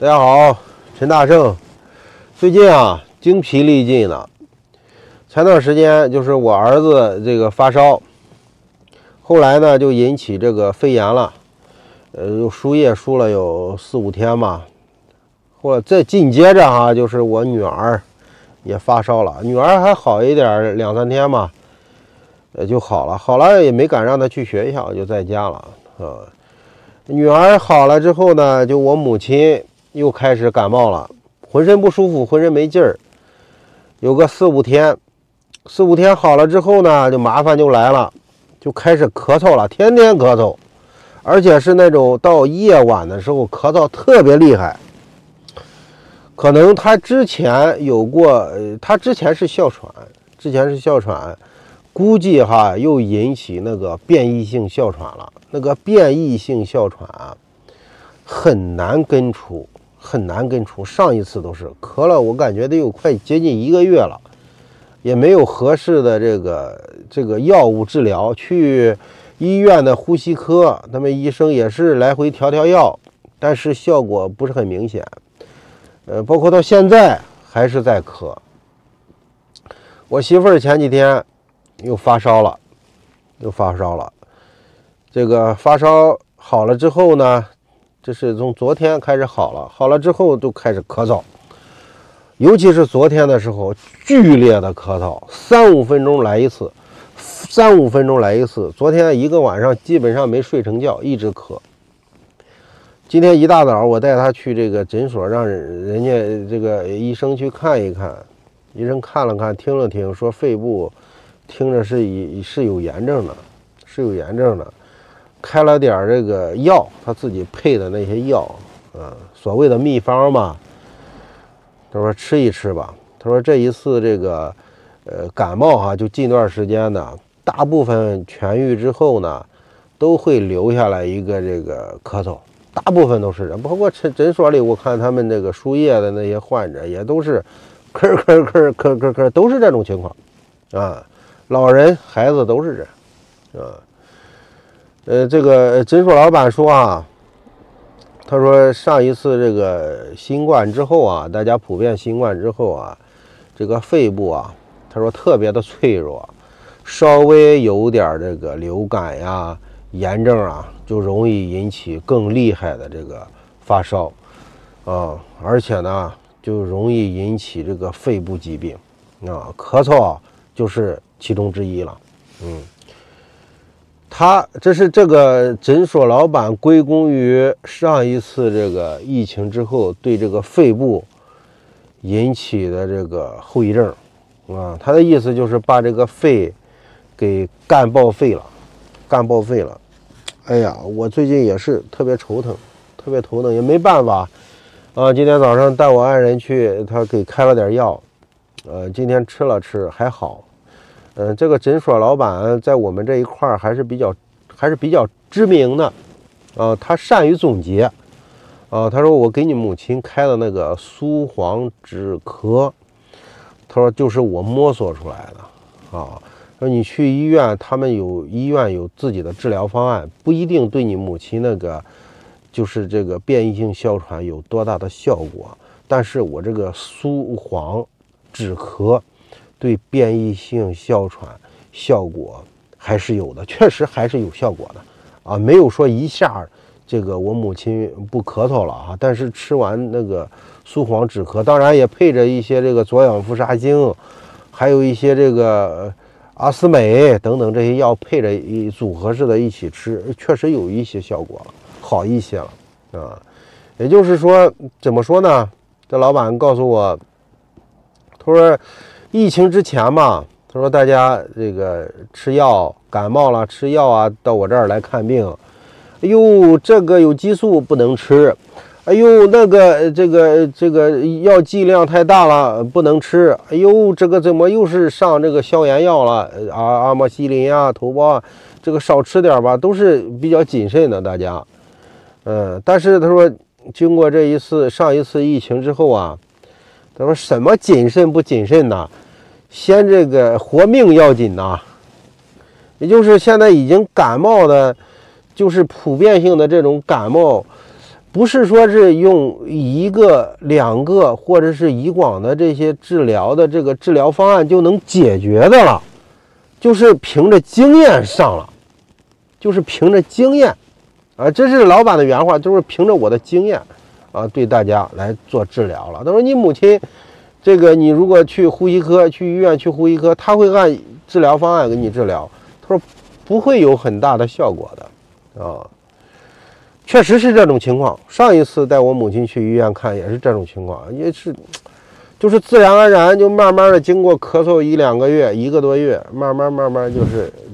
大家好，陈大圣。最近啊，精疲力尽了。前段时间就是我儿子这个发烧，后来呢就引起这个肺炎了，输液输了有4、5天吧。或者再紧接着哈，就是我女儿也发烧了，女儿还好一点，2、3天吧，就好了。好了也没敢让她去学校，就在家了啊。女儿好了之后呢，就我母亲又开始感冒了，浑身不舒服，浑身没劲儿，有个4、5天，4、5天好了之后呢，就麻烦就来了，就开始咳嗽了，天天咳嗽，而且是那种到夜晚的时候咳嗽特别厉害。可能他之前有过，他之前是哮喘，估计哈又引起那个变异性哮喘了。那个变异性哮喘啊，很难根除。上一次都是咳了，我感觉得有快接近1个月了，也没有合适的这个药物治疗。去医院的呼吸科，他们医生也是来回调药，但是效果不是很明显。包括到现在还是在咳。我媳妇儿前几天又发烧了，这个发烧好了之后呢，这是从昨天开始好了之后就开始咳嗽，尤其是昨天的时候剧烈的咳嗽，3、5分钟来一次。昨天一个晚上基本上没睡成觉，一直咳。今天一大早我带他去这个诊所，让人家这个医生去看一看。医生看了看，听了听，说肺部听着是有炎症的，开了点这个药，他自己配的那些药所谓的秘方嘛。他说吃一吃吧。他说这一次这个感冒就近段时间呢，大部分痊愈之后呢，都会留下来一个这个咳嗽。大部分都是人，包括诊所里，我看他们这个输液的那些患者也都是咳，都是这种情况啊。老人、孩子都是这样啊。这个诊所老板说啊，他说上一次这个新冠之后啊，大家普遍新冠之后啊，这个肺部啊，他说特别的脆弱，稍微有点这个流感呀、炎症啊，就容易引起更厉害的这个发烧而且呢就容易引起这个肺部疾病咳嗽就是其中之一了。这是这个诊所老板归功于上一次这个疫情之后对这个肺部引起的这个后遗症他的意思就是把这个肺给干报废了。哎呀，我最近也是特别头疼，也没办法今天早上带我爱人去，他给开了点药，今天吃了还好。这个诊所老板在我们这一块还是比较知名的他善于总结他说我给你母亲开的那个苏黄止咳，他说就是我摸索出来的说你去医院，他们医院有自己的治疗方案，不一定对你母亲那个就是这个变异性哮喘有多大的效果，但是我这个苏黄止咳对变异性哮喘效果还是有的，确实还是有效果的没有说一下这个我母亲不咳嗽了但是吃完那个苏黄止咳，当然也配着一些这个左氧氟沙星，还有一些这个阿司美等等这些药配着组合式的一起吃，确实有一些效果了，好一些了也就是说怎么说呢，这老板告诉我，他说疫情之前嘛，他说大家这个吃药感冒了吃药到我这儿来看病，哎呦这个有激素不能吃，哎呦那个这个药剂量太大了不能吃，哎呦这个怎么又是上这个消炎药了阿莫西林头孢这个少吃点吧，都是比较谨慎的大家。但是他说经过上一次疫情之后他说什么谨慎不谨慎呢？先这个活命要紧也就是现在已经感冒的，就是普遍性的这种感冒，不是说是用1个、2个或者是以往的这些治疗的这个治疗方案就能解决的了，就是凭着经验上了，就是凭着经验啊，这是老板的原话，就是凭着我的经验啊，对大家来做治疗了。他说你母亲这个你如果去呼吸科，去医院去呼吸科，他会按治疗方案给你治疗，他说不会有很大的效果的啊。确实是这种情况，上一次带我母亲去医院看也是这种情况，也是就是自然而然就慢慢的经过咳嗽1、2个月1个多月，慢慢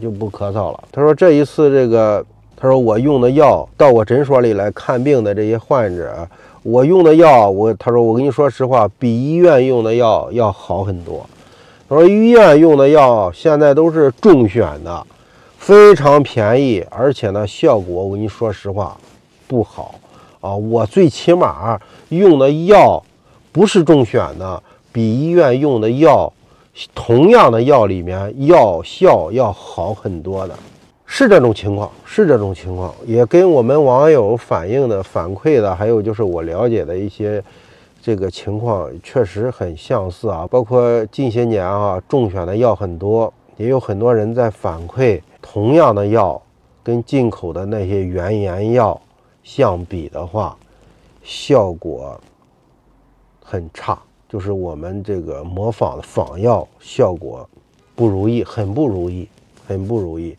就不咳嗽了。他说这一次这个，他说我用的药到我诊所里来看病的这些患者，我用的药他说我跟你说实话，比医院用的药要好很多。他说医院用的药现在都是中选的，非常便宜，而且呢效果我跟你说实话不好啊，我最起码用的药不是中选的，比医院用的药同样的药里面药效要好很多的，是这种情况，是这种情况，也跟我们网友反馈的，还有就是我了解的一些这个情况确实很相似啊。包括近些年啊，中选的药很多，也有很多人在反馈，同样的药跟进口的那些原研药相比的话，效果很差，就是我们这个模仿的仿药效果不如意，很不如意，很不如意。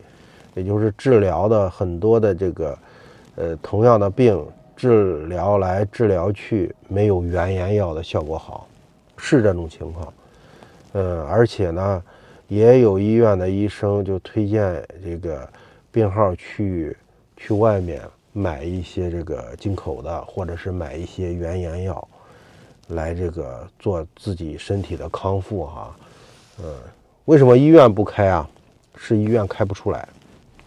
也就是治疗的很多的这个同样的病，治疗来治疗去没有原研药的效果好，是这种情况。而且呢，也有医院的医生就推荐这个病号去外面买一些这个进口的，或者是买一些原研药来这个做自己身体的康复哈。为什么医院不开啊？是医院开不出来，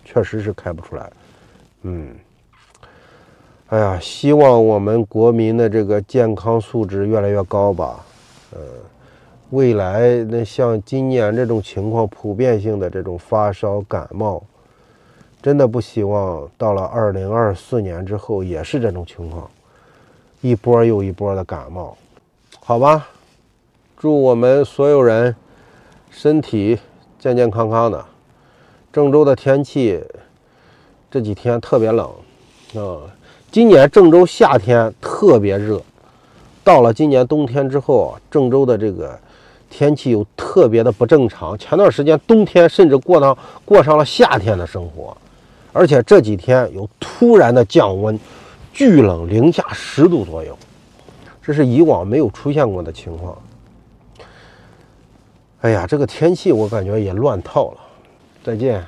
确实是开不出来。哎呀，希望我们国民的这个健康素质越来越高吧。未来那像今年这种情况，普遍性的这种发烧感冒，真的不希望到了2024年之后也是这种情况，一波又一波的感冒。好吧，祝我们所有人身体健健康康的。郑州的天气这几天特别冷今年郑州夏天特别热，到了今年冬天之后，郑州的这个天气又特别的不正常。前段时间冬天甚至过上了夏天的生活，而且这几天有突然的降温，巨冷，零下10度左右，这是以往没有出现过的情况。哎呀，这个天气我感觉也乱套了。再见。